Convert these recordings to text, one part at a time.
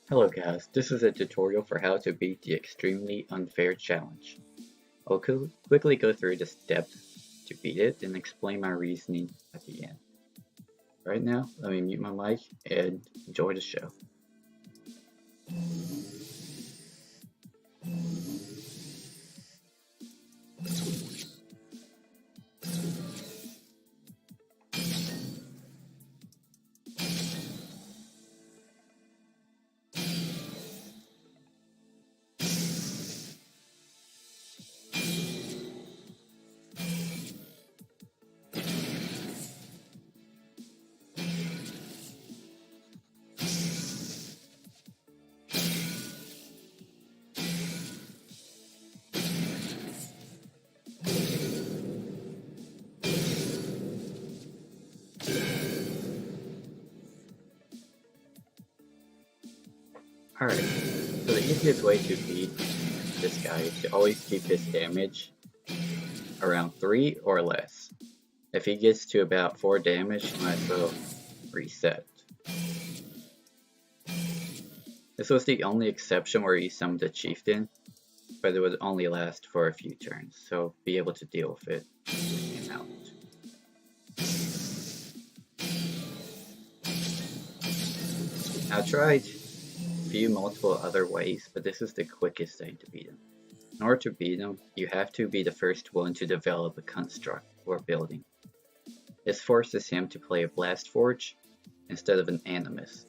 Hello guys, this is a tutorial for how to beat the extremely unfair challenge. I'll quickly go through the steps to beat it and explain my reasoning at the end. Right now, let me mute my mic and enjoy the show. Alright, so the easiest way to beat this guy is to always keep his damage around 3 or less. If he gets to about 4 damage, you might as well reset. This was the only exception where he summoned a chieftain, but it would only last for a few turns, so be able to deal with it when it came out. I tried a few multiple other ways, but this is the quickest way to beat him. In order to beat him, you have to be the first one to develop a construct or building. This forces him to play a Blast Forge instead of an Animus.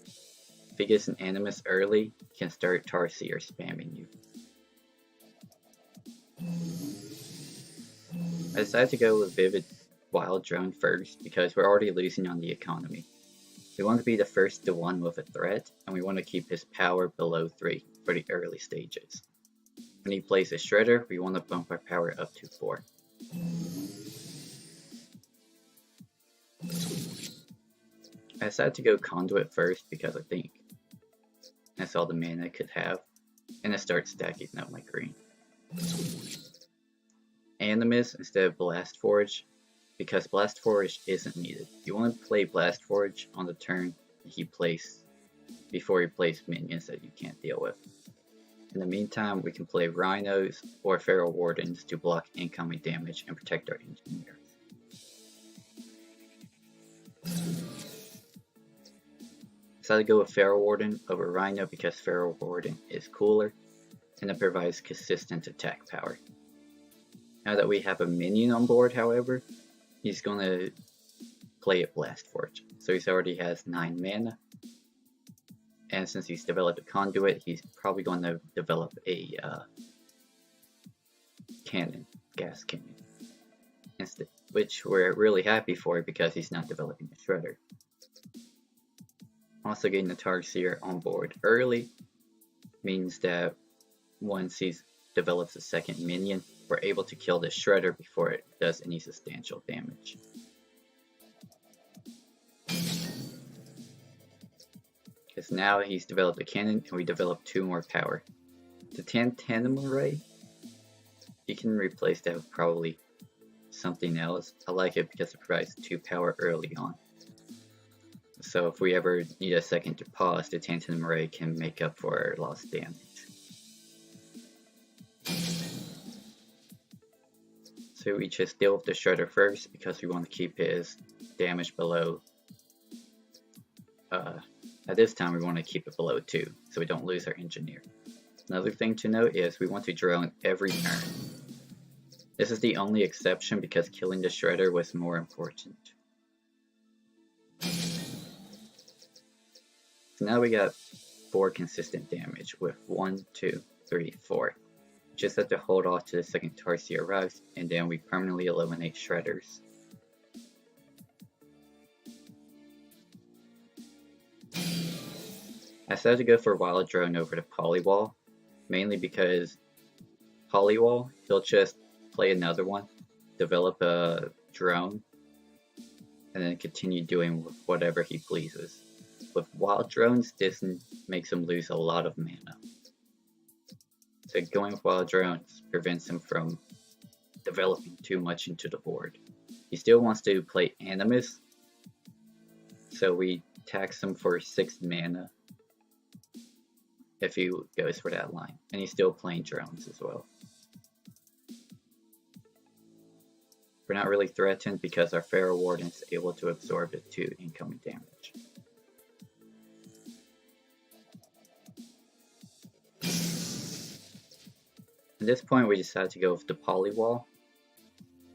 If he gets an Animus early, he can start Tarsier spamming you. I decided to go with Vivid Wild Drone first because we're already losing on the economy. We want to be the first to one with a threat, and we want to keep his power below 3 for the early stages. When he plays a Shredder, we want to bump our power up to 4. I decided to go Conduit first because I think that's all the mana I could have, and I start stacking up my green. Animus instead of Blast Forge, because Blast Forge isn't needed. You want to play Blast Forge on the turn he plays before he plays minions that you can't deal with. In the meantime, we can play Rhinos or Feral Wardens to block incoming damage and protect our engineers. Decided to go with Feral Warden over Rhino because Feral Warden is cooler and it provides consistent attack power. Now that we have a minion on board, however, he's going to play a Blast Forge. So he already has 9 mana. And since he's developed a Conduit, he's probably going to develop a cannon, gas cannon. Instead, which we're really happy for because he's not developing a Shredder. Also getting the Tarsier on board early means that once he develops a second minion, we're able to kill the Shredder before it does any substantial damage. Because now he's developed a cannon and we develop 2 more power. The Tantrum Array, you can replace that with probably something else. I like it because it provides 2 power early on. So if we ever need a second to pause, the Tantrum Array can make up for our lost damage. So we just deal with the Shredder first because we want to keep his damage below. At this time we want to keep it below 2 so we don't lose our engineer. Another thing to note is we want to drone every turn. This is the only exception because killing the Shredder was more important. So now we got 4 consistent damage with 1, 2, 3, 4. Just have to hold off to the second Tarsier arrives, and then we permanently eliminate Shredders. I decided to go for Wild Drone over the Polywall, mainly because Polywall, he'll just play another one, develop a drone, and then continue doing whatever he pleases. With Wild Drones, this makes him lose a lot of mana. So going with Wild Drones prevents him from developing too much into the board. He still wants to play Animus, so we tax him for 6 mana. if he goes for that line. And he's still playing drones as well. We're not really threatened because our Pharaoh Warden is able to absorb the 2 incoming damage. At this point we decided to go with the Polywall.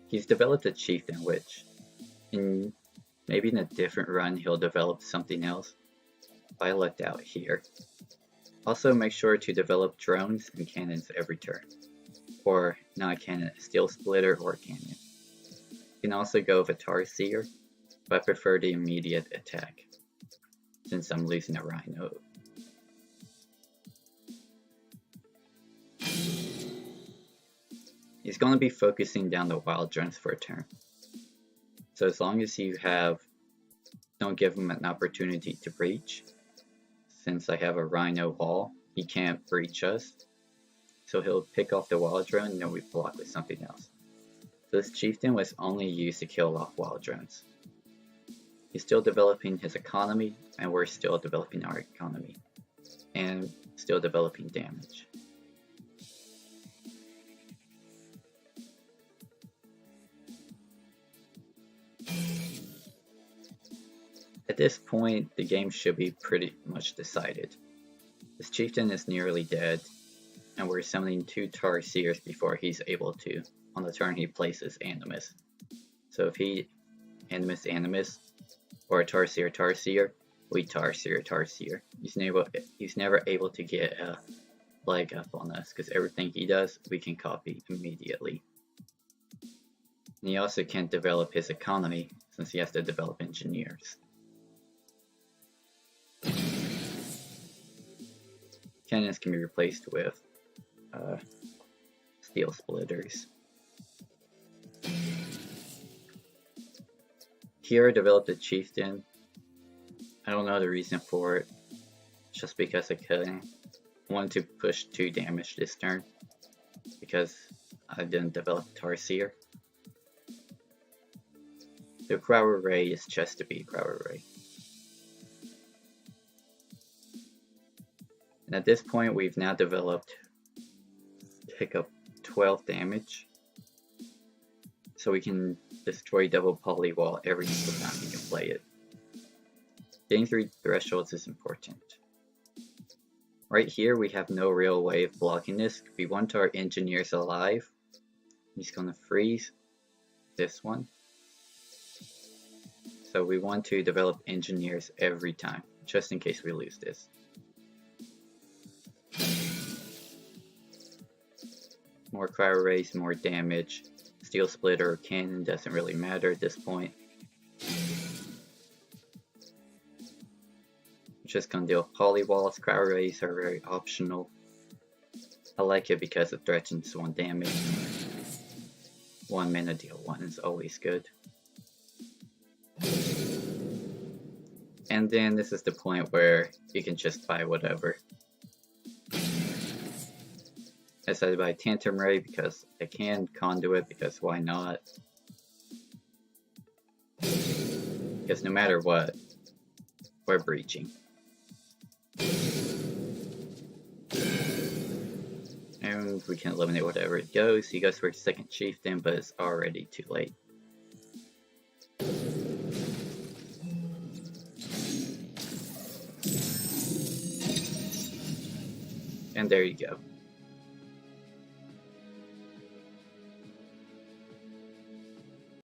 He's developed a Chieftain, which maybe in a different run he'll develop something else. But I lucked out here. Also make sure to develop drones and cannons every turn. Or not a cannon, a Steel Splitter or a cannon. You can also go with a Tarsier, but I prefer the immediate attack since I'm losing a Rhino. He's going to be focusing down the wild drones for a turn. So as long as you don't give him an opportunity to breach, since I have a Rhino wall, he can't breach us. So he'll pick off the wild drone and then we block with something else. This Chieftain was only used to kill off wild drones. He's still developing his economy, and we're still developing our economy. And still developing damage. At this point, the game should be pretty much decided. This Chieftain is nearly dead, and we're summoning 2 Tarsiers before he's able to. On the turn he places Animus. So if he Animus, or a Tarsier, we Tarsier. He's never able to get a leg up on us, because everything he does, we can copy immediately. And he also can't develop his economy, since he has to develop engineers. Cannons can be replaced with Steel Splitters. Here I developed a Chieftain. I don't know the reason for it, just because I couldn't. I wanted to push 2 damage this turn, because I didn't develop Tarsier. The Crowder Ray is just to be Crowder Ray. And at this point we've now developed pick up 12 damage. So we can destroy double Polywall every single time we can play it. Getting 3 thresholds is important. Right here we have no real way of blocking this. We want our engineers alive. He's gonna freeze this one. So we want to develop engineers every time, just in case we lose this. More cryo rays, more damage. Steel Splitter or Cannon doesn't really matter at this point. I'm just gonna deal with Polywalls. Cryo rays are very optional. I like it because it threatens 1 damage. 1 mana deal 1 is always good. And then this is the point where you can just buy whatever. I decided to buy Tantrum Ray because I can, Conduit because why not? Because no matter what, we're breaching. And we can eliminate whatever it goes. He goes for his 2nd Chieftain, but it's already too late. And there you go.